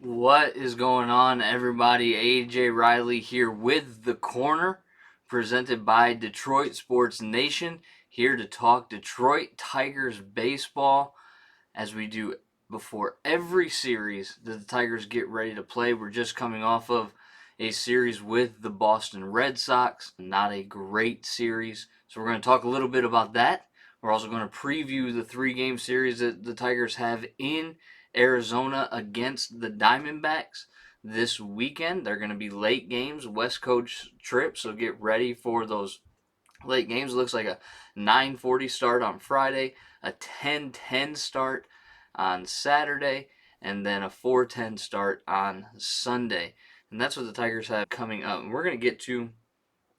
What is going on, everybody? AJ Reilly here with The Corner, presented by Detroit Sports Nation, here to talk Detroit Tigers baseball as we do before every series that the Tigers get ready to play. We're just coming off of a series with the Boston Red Sox, not a great series. So we're going to talk a little bit about that. We're also going to preview the three-game series that the Tigers have in Arizona against the Diamondbacks this weekend. They're going to be late games, West Coast trip, so get ready for those late games. It looks like a 9:40 start on Friday, a 10:10 start on Saturday, and then a 4:10 start on Sunday. And that's what the Tigers have coming up. And we're going to get to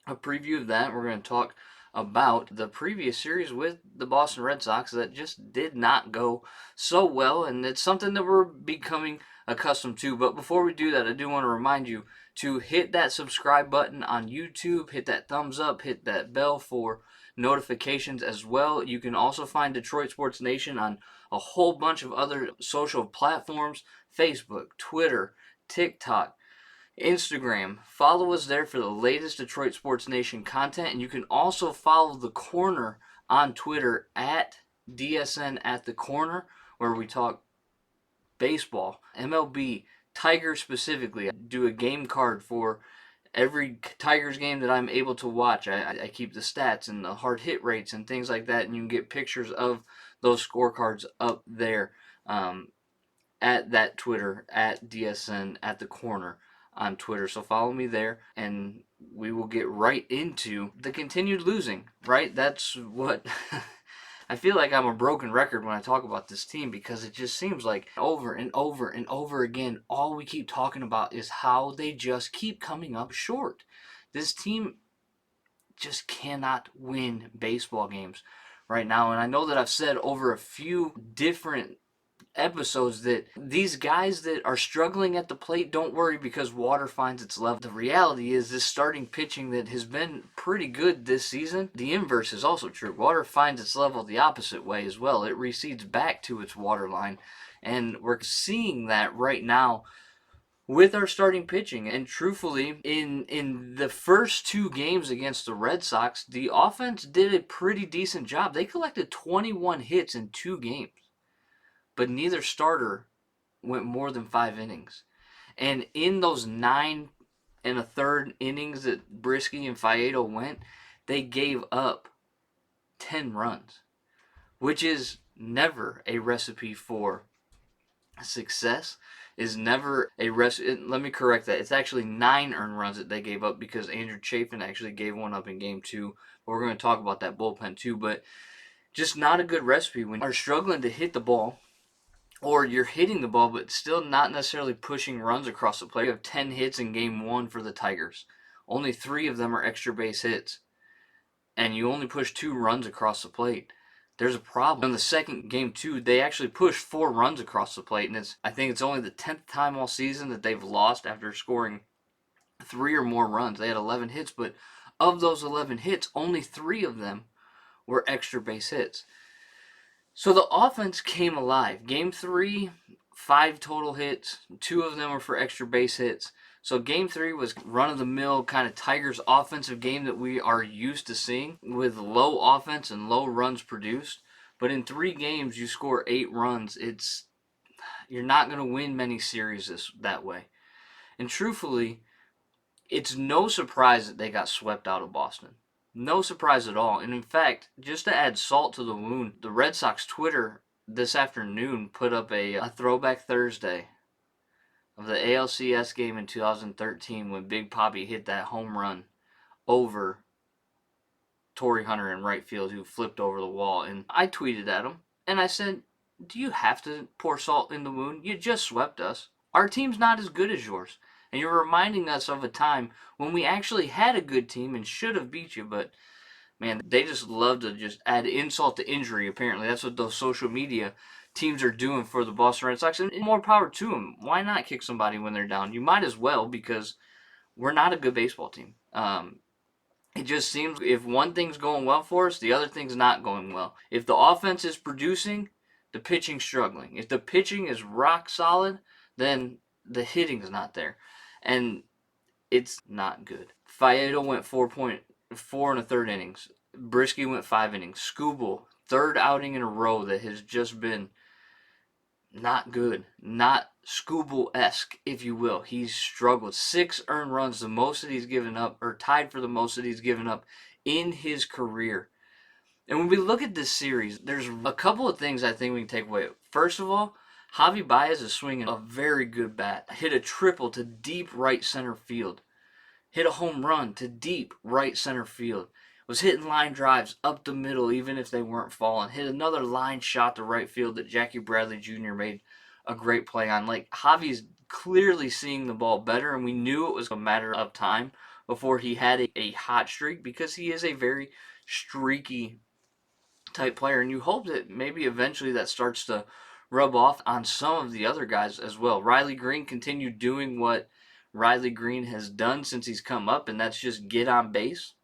a preview of that. We're going to talk about the previous series with the Boston Red Sox that just did not go so well, and it's something that we're becoming accustomed to. But before we do that, I do want to remind you to hit that subscribe button on YouTube, hit that thumbs up, hit that bell for notifications as well. You can also find Detroit Sports Nation on a whole bunch of other social platforms: Facebook, Twitter, TikTok, Instagram. Follow us there for the latest Detroit Sports Nation content, and you can also follow The Corner on Twitter at DSN at The Corner, where we talk baseball, MLB, Tigers specifically. I do a game card for every Tigers game that I'm able to watch. I keep the stats and the hard hit rates and things like that, and you can get pictures of those scorecards up there at that Twitter, at DSN at The Corner on Twitter. So follow me there, and we will get right into the continued losing, right? That's what I feel like. I'm a broken record when I talk about this team, because it just seems like over and over and over again, all we keep talking about is how they just keep coming up short. This team just cannot win baseball games right now. And I know that I've said over a few different episodes that these guys that are struggling at the plate, don't worry, because water finds its level. The reality is, this starting pitching that has been pretty good this season, the inverse is also true. Water finds its level the opposite way as well. It recedes back to its water line, and we're seeing that right now with our starting pitching. And truthfully, in the first two games against the Red Sox, the offense did a pretty decent job. They collected 21 hits in two games, but neither starter went more than 5 innings. And in those 9 1/3 innings that Brisky and Faedo went, they gave up 10 runs, which is never a recipe for success. Is never a recipe. Let me correct that. It's actually 9 earned runs that they gave up, because Andrew Chafin actually gave one up in game 2. But we're going to talk about that bullpen too. But just not a good recipe when you are struggling to hit the ball, or you're hitting the ball but still not necessarily pushing runs across the plate. You have 10 hits in game 1 for the Tigers. Only 3 of them are extra base hits, and you only push 2 runs across the plate. There's a problem. In the second game 2, they actually pushed 4 runs across the plate, and I think it's only the 10th time all season that they've lost after scoring 3 or more runs. They had 11 hits, but of those 11 hits, only 3 of them were extra base hits. So the offense came alive. Game 3, 5 total hits. 2 of them were for extra base hits. So game 3 was run-of-the-mill kind of Tigers offensive game that we are used to seeing, with low offense and low runs produced. But in 3 games, you score 8 runs. You're not going to win many series that way. And truthfully, it's no surprise that they got swept out of Boston. No surprise at all. And in fact, just to add salt to the wound, the Red Sox Twitter this afternoon put up a throwback Thursday of the ALCS game in 2013 when Big Papi hit that home run over Torrey Hunter in right field, who flipped over the wall. And I tweeted at him, and I said, do you have to pour salt in the wound? You just swept us. Our team's not as good as yours. And you're reminding us of a time when we actually had a good team and should have beat you. But, man, they just love to just add insult to injury, apparently. That's what those social media teams are doing for the Boston Red Sox. And more power to them. Why not kick somebody when they're down? You might as well, because we're not a good baseball team. It just seems if one thing's going well for us, the other thing's not going well. If the offense is producing, the pitching's struggling. If the pitching is rock solid, then the hitting's not there. And it's not good. Faedo went 4.4 and a third innings. Brisky went 5 innings. Skubal, third outing in a row that has just been not good. Not Skubal-esque, if you will. He's struggled. 6 earned runs, the most that he's given up, or tied for the most that he's given up in his career. And when we look at this series, there's a couple of things I think we can take away. First of all, Javi Baez is swinging a very good bat. Hit a triple to deep right center field. Hit a home run to deep right center field. Was hitting line drives up the middle even if they weren't falling. Hit another line shot to right field that Jackie Bradley Jr. made a great play on. Like, Javi's clearly seeing the ball better, and we knew it was a matter of time before he had a hot streak, because he is a very streaky type player, and you hope that maybe eventually that starts to rub off on some of the other guys as well. Riley Green continued doing what Riley Green has done since he's come up, and that's just get on base.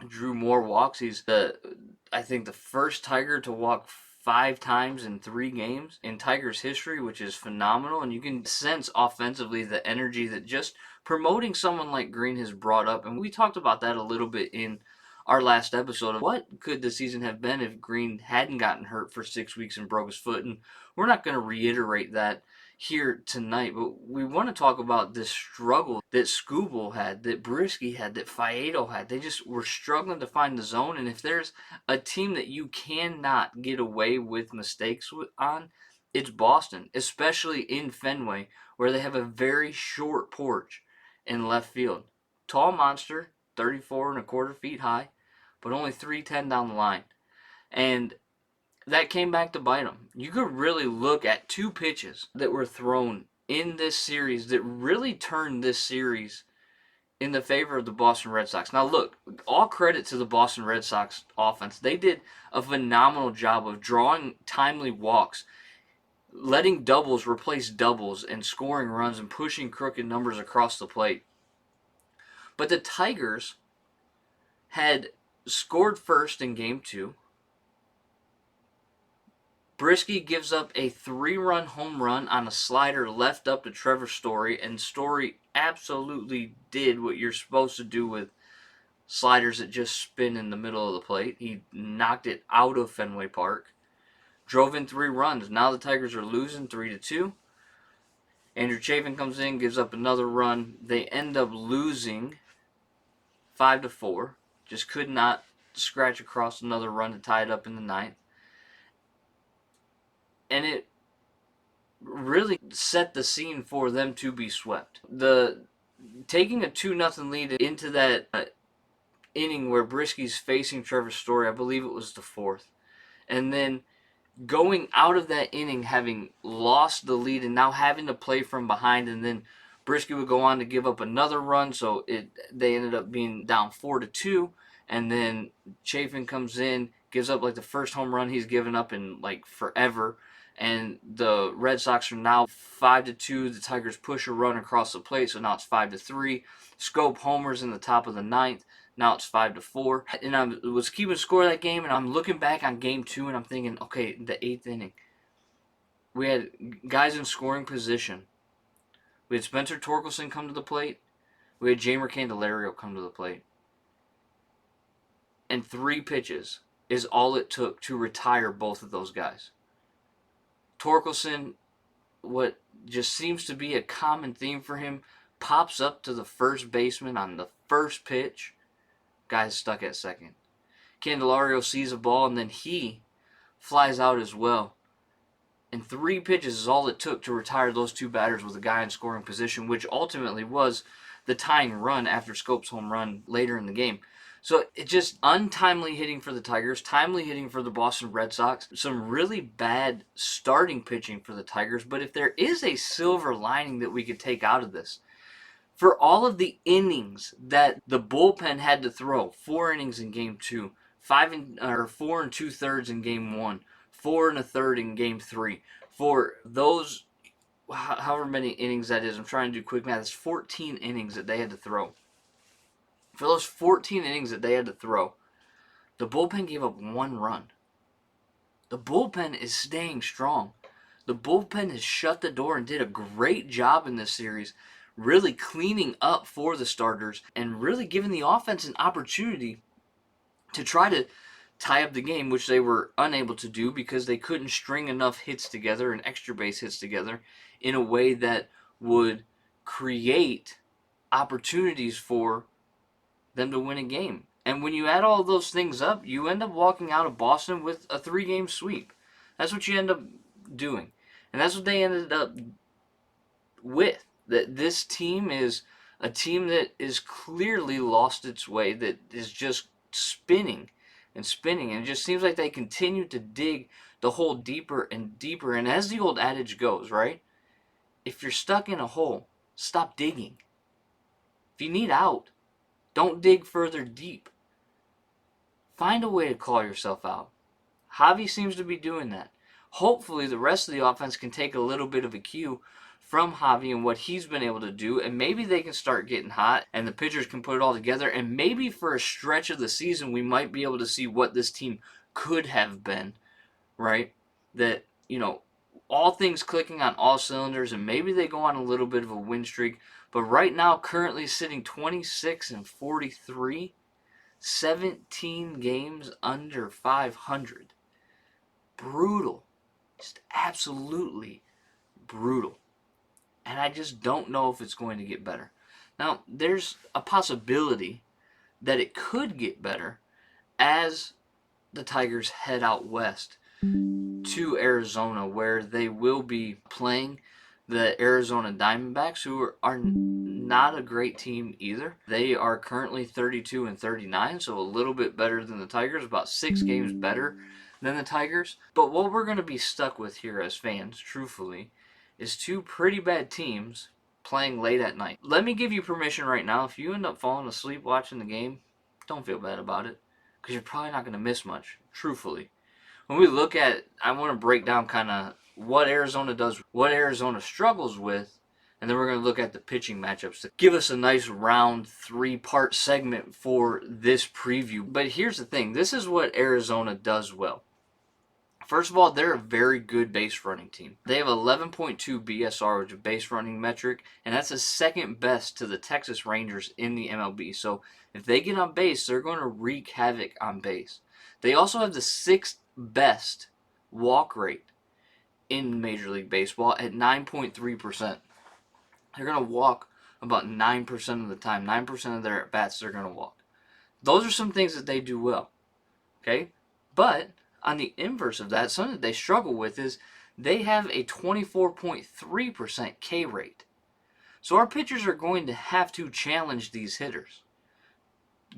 Drew more walks. He's I think the first Tiger to walk 5 times in 3 games in Tiger's history, which is phenomenal. And you can sense offensively the energy that just promoting someone like Green has brought up. And we talked about that a little bit in our last episode of what could the season have been if Green hadn't gotten hurt for 6 weeks and broke his foot. And we're not going to reiterate that here tonight, but we want to talk about this struggle that Skubal had, that Brisky had, that Faedo had. They just were struggling to find the zone, and if there's a team that you cannot get away with mistakes on, it's Boston, especially in Fenway, where they have a very short porch in left field. Tall monster, 34 and a quarter feet high, but only 310 down the line. And that came back to bite them. You could really look at 2 pitches that were thrown in this series that really turned this series in the favor of the Boston Red Sox. Now look, all credit to the Boston Red Sox offense. They did a phenomenal job of drawing timely walks, letting doubles replace doubles, and scoring runs and pushing crooked numbers across the plate. But the Tigers had scored first in Game 2. Brisky gives up a 3-run home run on a slider left up to Trevor Story, and Story absolutely did what you're supposed to do with sliders that just spin in the middle of the plate. He knocked it out of Fenway Park. Drove in 3 runs. Now the Tigers are losing 3-2. Andrew Chafin comes in, gives up another run. They end up losing 5-4. Just could not scratch across another run to tie it up in the 9th. And it really set the scene for them to be swept. Taking a 2-0 lead into that inning where Brisky's facing Trevor Story, I believe it was the 4th, and then going out of that inning having lost the lead and now having to play from behind, and then Brisky would go on to give up another run, so they ended up being down 4-2, and then Chafin comes in, gives up like the first home run he's given up in like forever. And the Red Sox are now 5-2. The Tigers push a run across the plate, so now it's 5-3. Scope homers in the top of the 9th. Now it's 5-4. And I was keeping score of that game, and I'm looking back on Game 2, and I'm thinking, okay, the 8th inning, we had guys in scoring position. We had Spencer Torkelson come to the plate. We had Jeimer Candelario come to the plate. And 3 pitches is all it took to retire both of those guys. Torkelson, what just seems to be a common theme for him, pops up to the first baseman on the first pitch. Guy's stuck at second. Candelario sees a ball, and then he flies out as well. And 3 pitches is all it took to retire those 2 batters with a guy in scoring position, which ultimately was the tying run after Scope's home run later in the game. So it just untimely hitting for the Tigers, timely hitting for the Boston Red Sox, some really bad starting pitching for the Tigers. But if there is a silver lining that we could take out of this, for all of the innings that the bullpen had to throw, 4 innings in Game 2, 4 2/3 in Game 1, 4 1/3 in Game 3, for those however many innings that is, I'm trying to do quick math, it's 14 innings that they had to throw. For those 14 innings that they had to throw, the bullpen gave up 1 run. The bullpen is staying strong. The bullpen has shut the door and did a great job in this series, really cleaning up for the starters and really giving the offense an opportunity to try to tie up the game, which they were unable to do because they couldn't string enough hits together and extra base hits together in a way that would create opportunities for them to win a game. And when you add all of those things up, you end up walking out of Boston with a 3-game sweep. That's what you end up doing. And that's what they ended up with. That this team is a team that is clearly lost its way, that is just spinning and spinning. And it just seems like they continue to dig the hole deeper and deeper. And as the old adage goes, right? If you're stuck in a hole, stop digging. If you need out, don't dig further deep. Find a way to call yourself out. Javi seems to be doing that. Hopefully the rest of the offense can take a little bit of a cue from Javi and what he's been able to do, and maybe they can start getting hot and the pitchers can put it all together, and maybe for a stretch of the season we might be able to see what this team could have been, right? That, all things clicking on all cylinders, and maybe they go on a little bit of a win streak. But right now, currently sitting 26-43, 17 games under 500. Brutal. Just absolutely brutal. And I just don't know if it's going to get better. Now, there's a possibility that it could get better as the Tigers head out west to Arizona, where they will be playing the Arizona Diamondbacks, who are not a great team either. They are currently 32-39, so a little bit better than the Tigers, about 6 games better than the Tigers. But what we're going to be stuck with here as fans, truthfully, is 2 pretty bad teams playing late at night. Let me give you permission right now. If you end up falling asleep watching the game, don't feel bad about it, because you're probably not going to miss much, truthfully. When we look at, I want to break down kind of what Arizona does, what Arizona struggles with, and then we're going to look at the pitching matchups to give us a nice round 3-part segment for this preview. But here's the thing, this is what Arizona does well. First of all, they're a very good base running team. They have 11.2 BSR, which is a base running metric, and that's the second best to the Texas Rangers in the MLB. So if they get on base, they're going to wreak havoc on base. They also have the 6th best walk rate in Major League Baseball at 9.3%. They're going to walk about 9% of the time. 9% of their at-bats they're going to walk. Those are some things that they do well. Okay? But on the inverse of that, something that they struggle with is they have a 24.3% K rate. So our pitchers are going to have to challenge these hitters.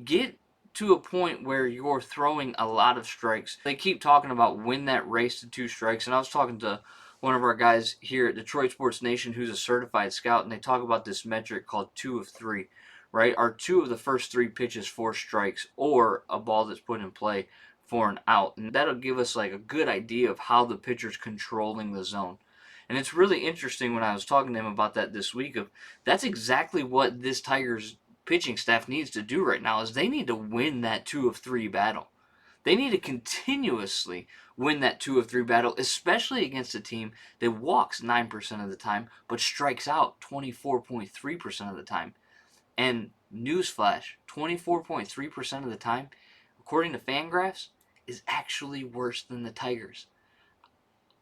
Get to a point where you're throwing a lot of strikes. They keep talking about win that race to 2 strikes, and I was talking to one of our guys here at Detroit Sports Nation who's a certified scout, and they talk about this metric called 2 of 3, right? Are 2 of the first 3 pitches 4 strikes or a ball that's put in play for an out, and that'll give us like a good idea of how the pitcher's controlling the zone. And it's really interesting when I was talking to him about that this week, of that's exactly what this Tigers pitching staff needs to do right now, is they need to win that 2 of 3 battle. They need to continuously win that 2 of 3 battle, especially against a team that walks 9% of the time but strikes out 24.3% of the time. And newsflash, 24.3% of the time, according to Fangraphs, is actually worse than the Tigers.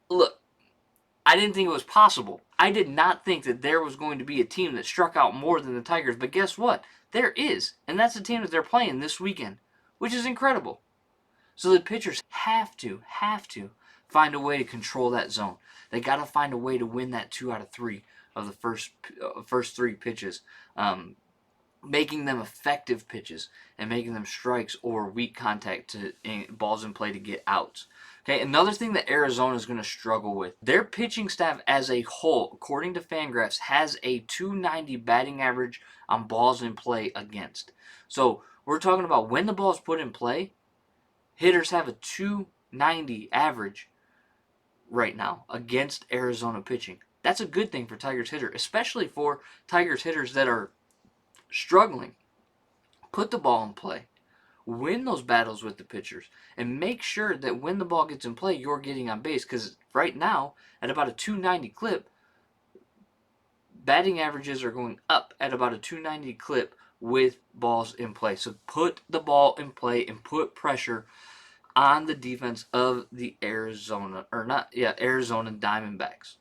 Look, I didn't think it was possible. I did not think that there was going to be a team that struck out more than the Tigers, but guess what? There is, and that's the team that they're playing this weekend, which is incredible. So the pitchers have to find a way to control that zone. They got to find a way to win that 2 out of 3 of the first 3 pitches, making them effective pitches and making them strikes or weak contact to balls in play to get outs. Okay, another thing that Arizona is going to struggle with, their pitching staff as a whole, according to Fangraphs, has a 290 batting average on balls in play against. So we're talking about when the ball is put in play, hitters have a 290 average right now against Arizona pitching. That's a good thing for Tigers hitters, especially for Tigers hitters that are struggling. Put the ball in play. Win those battles with the pitchers and make sure that when the ball gets in play, you're getting on base. Because right now, at about a 290 clip, batting averages are going up at about a 290 clip with balls in play. So put the ball in play and put pressure on the defense of the Arizona Diamondbacks.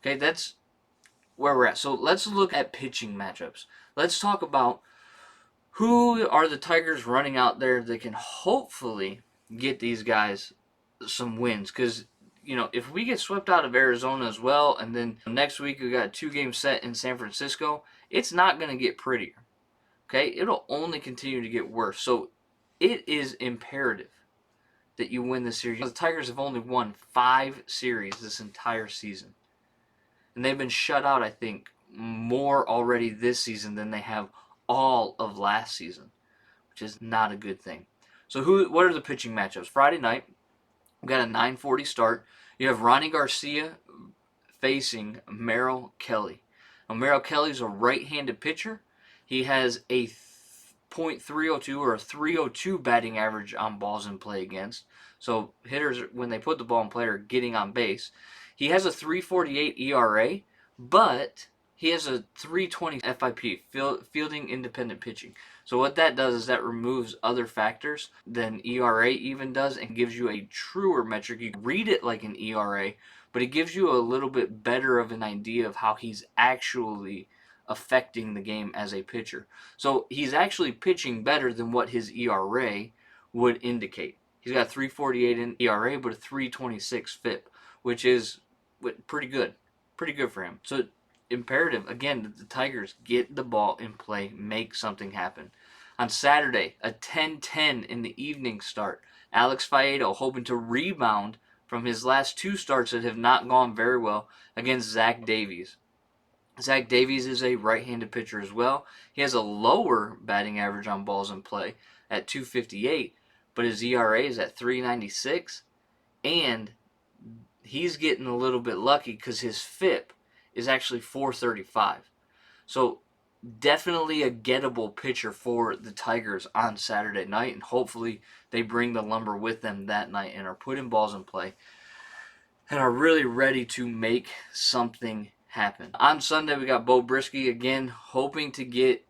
Okay, that's where we're at. So let's look at pitching matchups. Let's talk about who are the Tigers running out there that can hopefully get these guys some wins. Because, if we get swept out of Arizona as well, and then next week we got a 2-game set in San Francisco, it's not going to get prettier. Okay? It'll only continue to get worse. So it is imperative that you win this series. The Tigers have only won 5 series this entire season. And they've been shut out, I think, more already this season than they have all of last season, which is not a good thing. So what are the pitching matchups? Friday night, we've got a 9:40 start. You have Ronnie Garcia facing Merrill Kelly. Now, Merrill Kelly's a right-handed pitcher. He has a .302 or a 302 batting average on balls in play against. So hitters, when they put the ball in play, are getting on base. He has a 3.48 ERA, but he has a 3.20 FIP, fielding independent pitching. So what that does is that removes other factors than ERA even does and gives you a truer metric. You can read it like an ERA, but it gives you a little bit better of an idea of how he's actually affecting the game as a pitcher. So he's actually pitching better than what his ERA would indicate. He's got a 3.48 in ERA, but a 3.26 FIP, which is pretty good. Pretty good for him. So imperative, again, that the Tigers get the ball in play, make something happen. On Saturday, a 10-10 in the evening start. Alex Faedo hoping to rebound from his last 2 starts that have not gone very well against Zach Davies. Zach Davies is a right-handed pitcher as well. He has a lower batting average on balls in play at 258, but his ERA is at 396, and he's getting a little bit lucky because his FIP is actually 435. So definitely a gettable pitcher for the Tigers on Saturday night, and hopefully they bring the lumber with them that night and are putting balls in play and are really ready to make something happen. On Sunday, we got Bo Brisky again, hoping to get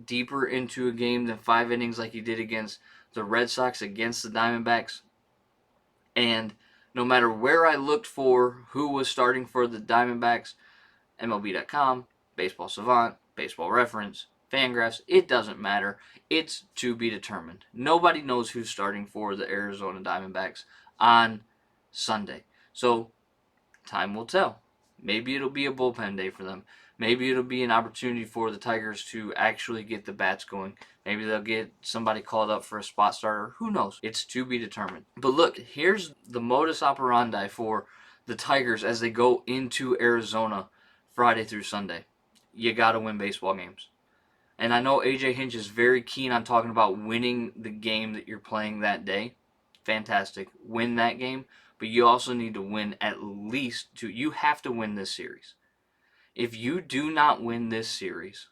deeper into a game than 5 innings like he did against the Red Sox, against the Diamondbacks. And no matter where I looked for who was starting for the Diamondbacks, MLB.com, Baseball Savant, Baseball Reference, Fangraphs, it doesn't matter. It's to be determined. Nobody knows who's starting for the Arizona Diamondbacks on Sunday. So time will tell. Maybe it'll be a bullpen day for them. Maybe it'll be an opportunity for the Tigers to actually get the bats going. Maybe they'll get somebody called up for a spot starter. Who knows? It's to be determined. But look, here's the modus operandi for the Tigers as they go into Arizona Friday through Sunday. You got to win baseball games. And I know AJ Hinch is very keen on talking about winning the game that you're playing that day. Fantastic. Win that game. But you also need to win at least 2. You have to win this series. If you do not win this series,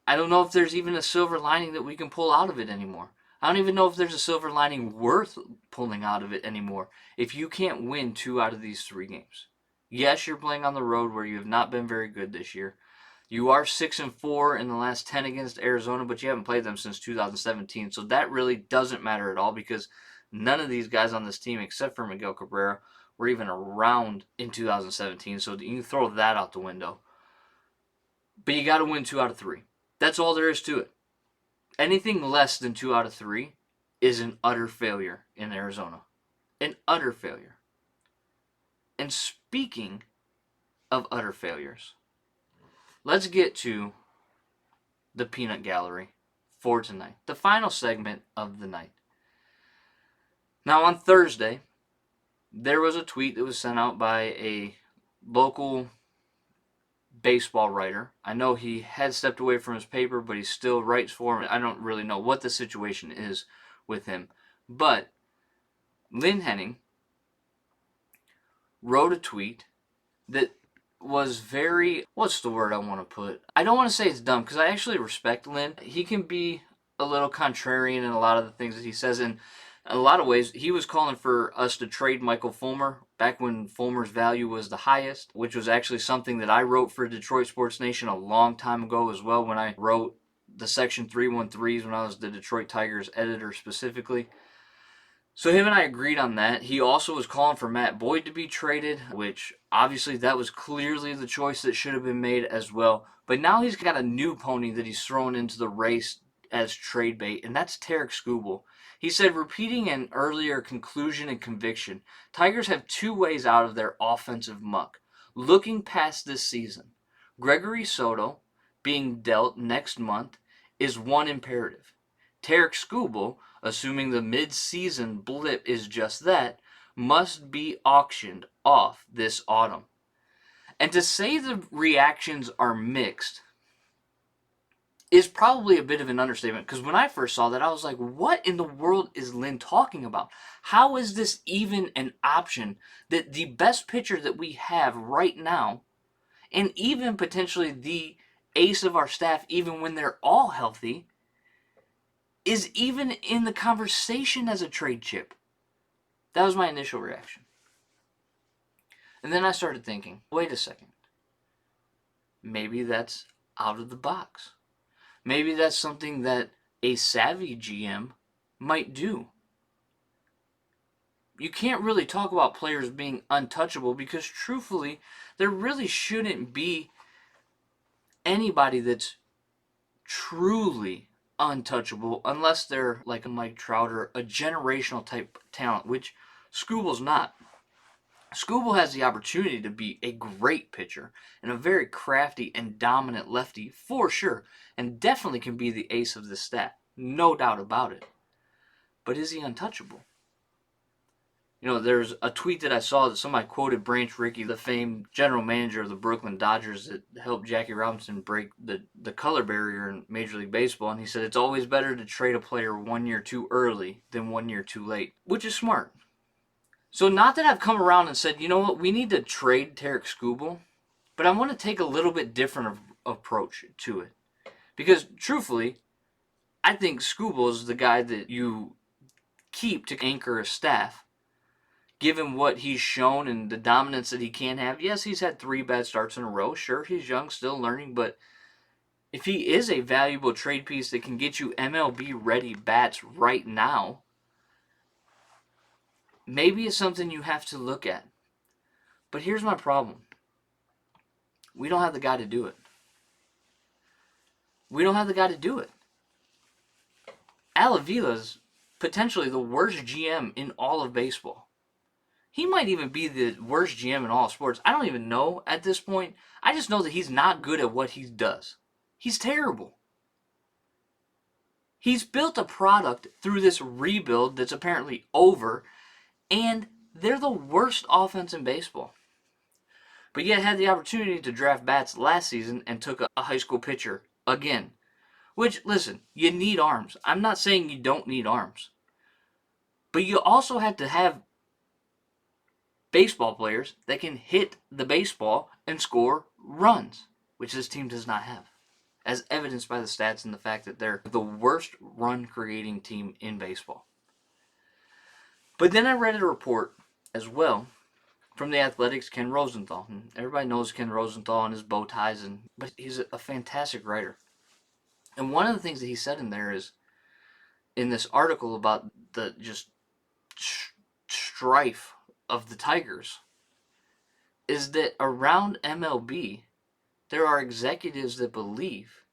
I don't know if there's even a silver lining that we can pull out of it anymore. I don't even know if there's a silver lining worth pulling out of it anymore if you can't win 2 out of these 3 games. Yes, you're playing on the road where you have not been very good this year. You are 6-4 in the last 10 against Arizona, but you haven't played them since 2017. So that really doesn't matter at all because none of these guys on this team, except for Miguel Cabrera, were even around in 2017. So you can throw that out the window. But you got to win 2 out of 3. That's all there is to it. Anything less than 2 out of 3 is an utter failure in Arizona. An utter failure. And speaking of utter failures, let's get to the peanut gallery for tonight. The final segment of the night. Now on Thursday, there was a tweet that was sent out by a local baseball writer. I know he had stepped away from his paper, but he still writes for him. I don't really know what the situation is with him. But Lynn Henning wrote a tweet that was very, what's the word I want to put? I don't want to say it's dumb because I actually respect Lynn. He can be a little contrarian in a lot of the things that he says. In a lot of ways, he was calling for us to trade Michael Fulmer back when Fulmer's value was the highest, which was actually something that I wrote for Detroit Sports Nation a long time ago as well, when I wrote the Section 313s when I was the Detroit Tigers editor specifically. So him and I agreed on that. He also was calling for Matt Boyd to be traded, which obviously that was clearly the choice that should have been made as well. But now he's got a new pony that he's thrown into the race as trade bait, and that's Tarik Skubal. He said, repeating an earlier conclusion and conviction, Tigers have two ways out of their offensive muck. Looking past this season, Gregory Soto being dealt next month is one imperative. Tarik Skubal, assuming the mid-season blip is just that, must be auctioned off this autumn. And to say the reactions are mixed is probably a bit of an understatement, because when I first saw that, I was like, what in the world is Lynn talking about? How is this even an option that the best pitcher that we have right now, and even potentially the ace of our staff, even when they're all healthy, is even in the conversation as a trade chip? That was my initial reaction. And then I started thinking, wait a second. Maybe that's out of the box. Maybe that's something that a savvy GM might do. You can't really talk about players being untouchable, because truthfully, there really shouldn't be anybody that's truly untouchable unless they're like a Mike Trout or a generational type talent, which Skubal's not. Skubal has the opportunity to be a great pitcher and a very crafty and dominant lefty for sure, and definitely can be the ace of this staff, no doubt about it. But is he untouchable? You know, there's a tweet that I saw that somebody quoted Branch Rickey, the famed general manager of the Brooklyn Dodgers that helped Jackie Robinson break the color barrier in Major League Baseball, and he said it's always better to trade a player 1 year too early than 1 year too late, which is smart. So not that I've come around and said, you know what, we need to trade Tarik Skubal, but I want to take a little bit different approach to it. Because truthfully, I think Skubal is the guy that you keep to anchor a staff, given what he's shown and the dominance that he can have. Yes, he's had 3 bad starts in a row. Sure, he's young, still learning, but if he is a valuable trade piece that can get you MLB-ready bats right now, maybe it's something you have to look at. But here's my problem. We don't have the guy to do it. We don't have the guy to do it. Avila's potentially the worst GM in all of baseball. He might even be the worst GM in all of sports. I don't even know at this point. I just know that he's not good at what he does. He's terrible. He's built a product through this rebuild that's apparently over, and they're the worst offense in baseball. But yet had the opportunity to draft bats last season and took a high school pitcher again. Which, listen, you need arms. I'm not saying you don't need arms. But you also have to have baseball players that can hit the baseball and score runs, which this team does not have, as evidenced by the stats and the fact that they're the worst run-creating team in baseball. But then I read a report as well from the Athletics' Ken Rosenthal. And everybody knows Ken Rosenthal and his bow ties, but he's a fantastic writer. And one of the things that he said in there is, in this article about the just strife of the Tigers, is that around MLB, there are executives that believe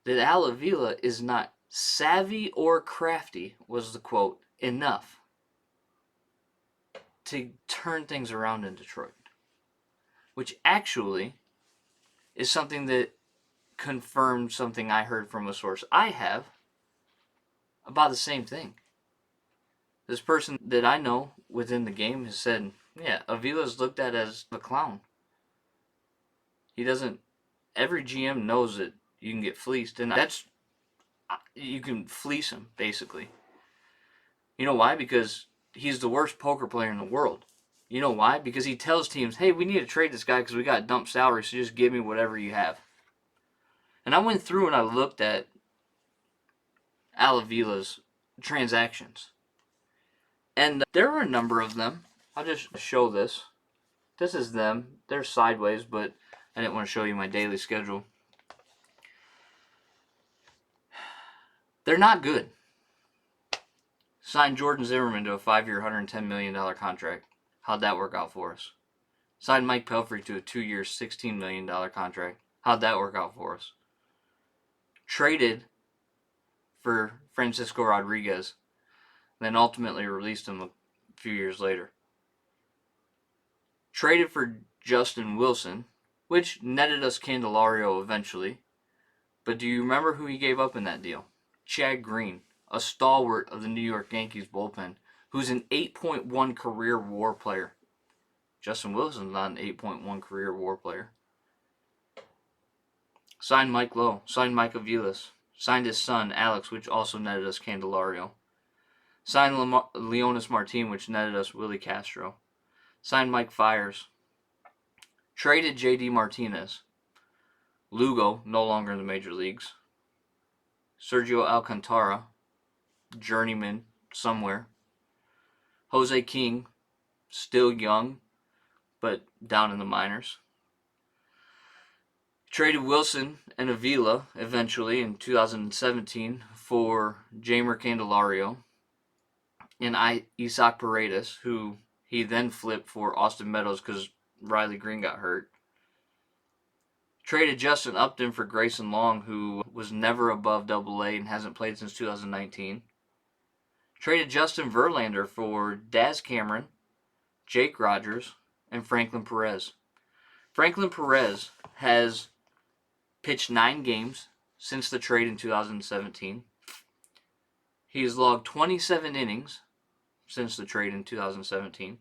that Avila is not savvy or crafty, was the quote, enough to turn things around in Detroit. Which actually is something that confirmed something I heard from a source I have about the same thing. This person that I know within the game has said, yeah, Avila's looked at as a clown. He doesn't, every GM knows that you can get fleeced, and that's, you can fleece him, basically. You know why? Because he's the worst poker player in the world. You know why? Because he tells teams, hey, we need to trade this guy because we got dump salary, so just give me whatever you have. And I went through and I looked at Avila's transactions. And there were a number of them. I'll just show this. This is them. They're sideways, but I didn't want to show you my daily schedule. They're not good. Signed Jordan Zimmerman to a 5-year, $110 million contract. How'd that work out for us? Signed Mike Pelfrey to a 2-year, $16 million contract. How'd that work out for us? Traded for Francisco Rodriguez, then ultimately released him a few years later. Traded for Justin Wilson, which netted us Candelario eventually. But do you remember who he gave up in that deal? Chad Green, a stalwart of the New York Yankees bullpen, who's an 8.1 career WAR player. Justin Wilson's not an 8.1 career WAR player. Signed Mike Lowe, signed Mike Avilas, signed his son Alex, which also netted us Candelario. Signed Leonis Martin, which netted us Willie Castro. Signed Mike Fiers. Traded J.D. Martinez. Lugo, no longer in the major leagues. Sergio Alcantara, journeyman somewhere. Jose King, still young, but down in the minors. Traded Wilson and Avila eventually in 2017 for Jeimer Candelario and Isaac Paredes, who he then flipped for Austin Meadows because Reilly Green got hurt. Traded Justin Upton for Grayson Long, who was never above AA and hasn't played since 2019. Traded Justin Verlander for Daz Cameron, Jake Rogers, and Franklin Perez. Franklin Perez has pitched 9 games since the trade in 2017. He has logged 27 innings since the trade in 2017.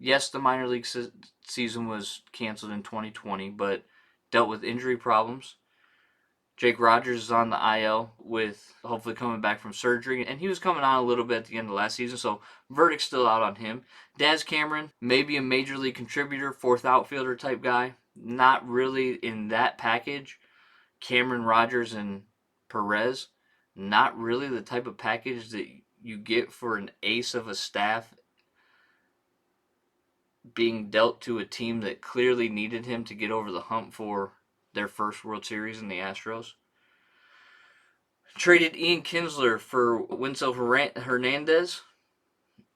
Yes, the minor league season was canceled in 2020, but dealt with injury problems. Jake Rogers is on the IL with hopefully coming back from surgery, and he was coming on a little bit at the end of last season, so verdict's still out on him. Daz Cameron, maybe a major league contributor, 4th outfielder type guy. Not really in that package. Cameron, Rogers, and Perez, not really the type of package that you get for an ace of a staff being dealt to a team that clearly needed him to get over the hump for their first World Series in the Astros. Traded Ian Kinsler for Winsel Hernandez,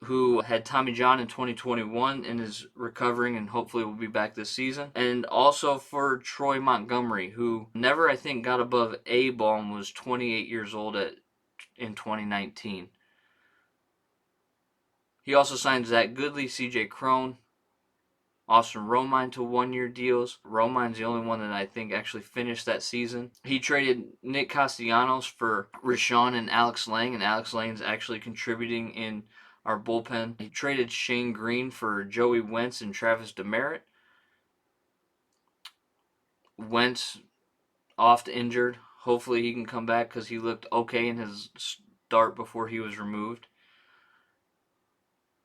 who had Tommy John in 2021 and is recovering and hopefully will be back this season. And also for Troy Montgomery, who never, I think, got above A ball and was 28 years old in 2019. He also signed Zach Goodley, CJ Crone, Austin Romine to 1-year deals. Romine's the only one that I think actually finished that season. He traded Nick Castellanos for Rashawn and Alex Lang, and Alex Lang's actually contributing in our bullpen. He traded Shane Green for Joey Wentz and Travis Demerit. Wentz oft injured. Hopefully he can come back because he looked okay in his start before he was removed.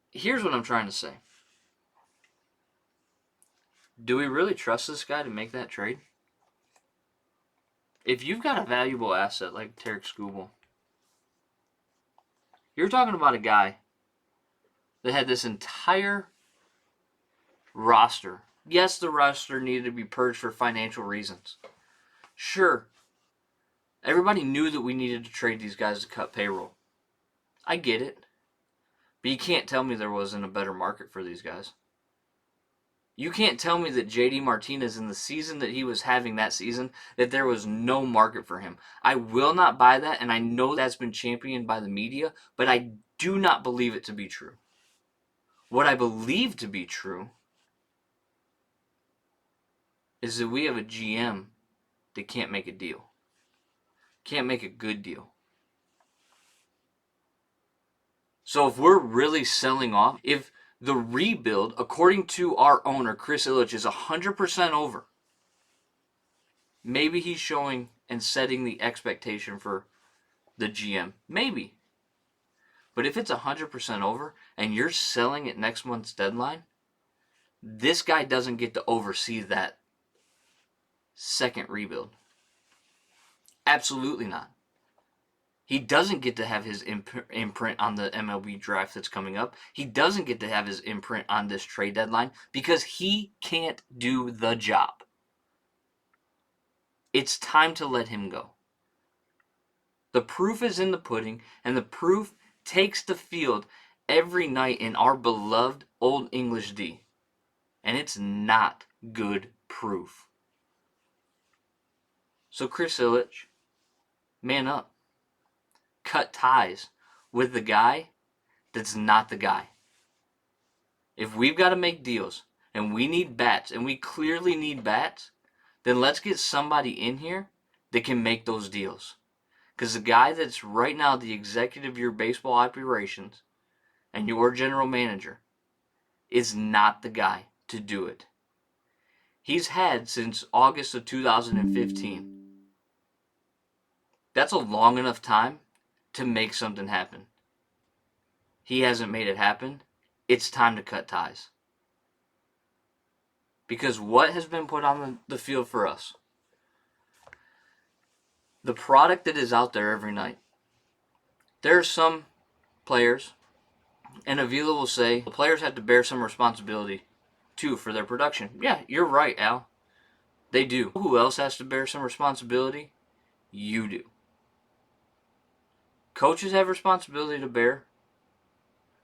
Here's what I'm trying to say. Do we really trust this guy to make that trade? If you've got a valuable asset like Tarek Skubal, you're talking about a guy that had this entire roster. Yes, the roster needed to be purged for financial reasons. Sure, everybody knew that we needed to trade these guys to cut payroll. I get it. But you can't tell me there wasn't a better market for these guys. You can't tell me that J.D. Martinez, in the season that he was having that season, that there was no market for him. I will not buy that, and I know that's been championed by the media, but I do not believe it to be true. What I believe to be true is that we have a GM that can't make a deal. Can't make a good deal. So if we're really selling off, if the rebuild, according to our owner, Chris Ilitch, is 100% over, maybe he's showing and setting the expectation for the GM. Maybe. But if it's 100% over and you're selling at next month's deadline, this guy doesn't get to oversee that second rebuild. Absolutely not. He doesn't get to have his imprint on the MLB draft that's coming up. He doesn't get to have his imprint on this trade deadline because he can't do the job. It's time to let him go. The proof is in the pudding, and the proof takes the field every night in our beloved Old English D. And it's not good proof. So Chris Ilitch, man up. Cut ties with the guy that's not the guy. If we've got to make deals and we need bats, and we clearly need bats, then let's get somebody in here that can make those deals. Because the guy that's right now the executive of your baseball operations and your general manager is not the guy to do it. He's had since August of 2015. That's a long enough time to make something happen. He hasn't made it happen. It's time to cut ties. Because what has been put on the field for us? The product that is out there every night. There are some players, and Avila will say, the players have to bear some responsibility, too, for their production. Yeah, you're right, Al. They do. Who else has to bear some responsibility? You do. Coaches have responsibility to bear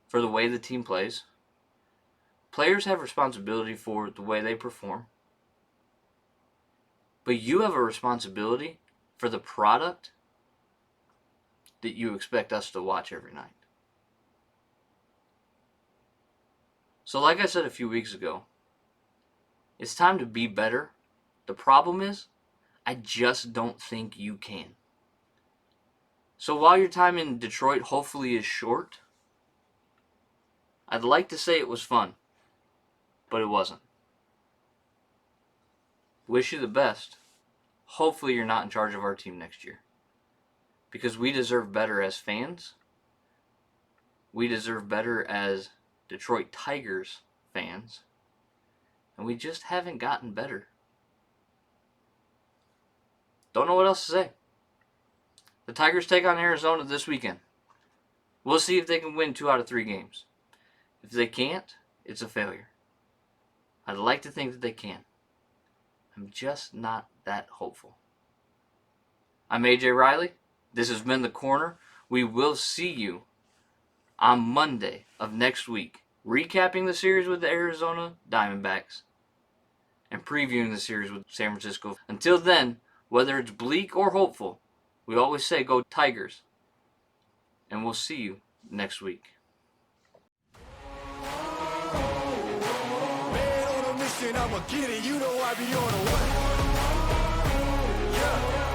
for the way the team plays. Players have responsibility for the way they perform. But you have a responsibility for the product that you expect us to watch every night. So like I said a few weeks ago, it's time to be better. The problem is, I just don't think you can. So while your time in Detroit hopefully is short, I'd like to say it was fun, but it wasn't. Wish you the best. Hopefully you're not in charge of our team next year. Because we deserve better as fans. We deserve better as Detroit Tigers fans. And we just haven't gotten better. Don't know what else to say. The Tigers take on Arizona this weekend. We'll see if they can win 2 out of 3 games. If they can't, it's a failure. I'd like to think that they can. I'm just not that hopeful. I'm AJ Reilly. This has been The Corner. We will see you on Monday of next week, recapping the series with the Arizona Diamondbacks and previewing the series with San Francisco. Until then, whether it's bleak or hopeful, we always say go Tigers. And we'll see you next week. Man on a mission, I'ma get it. You know I be on a what? Yeah.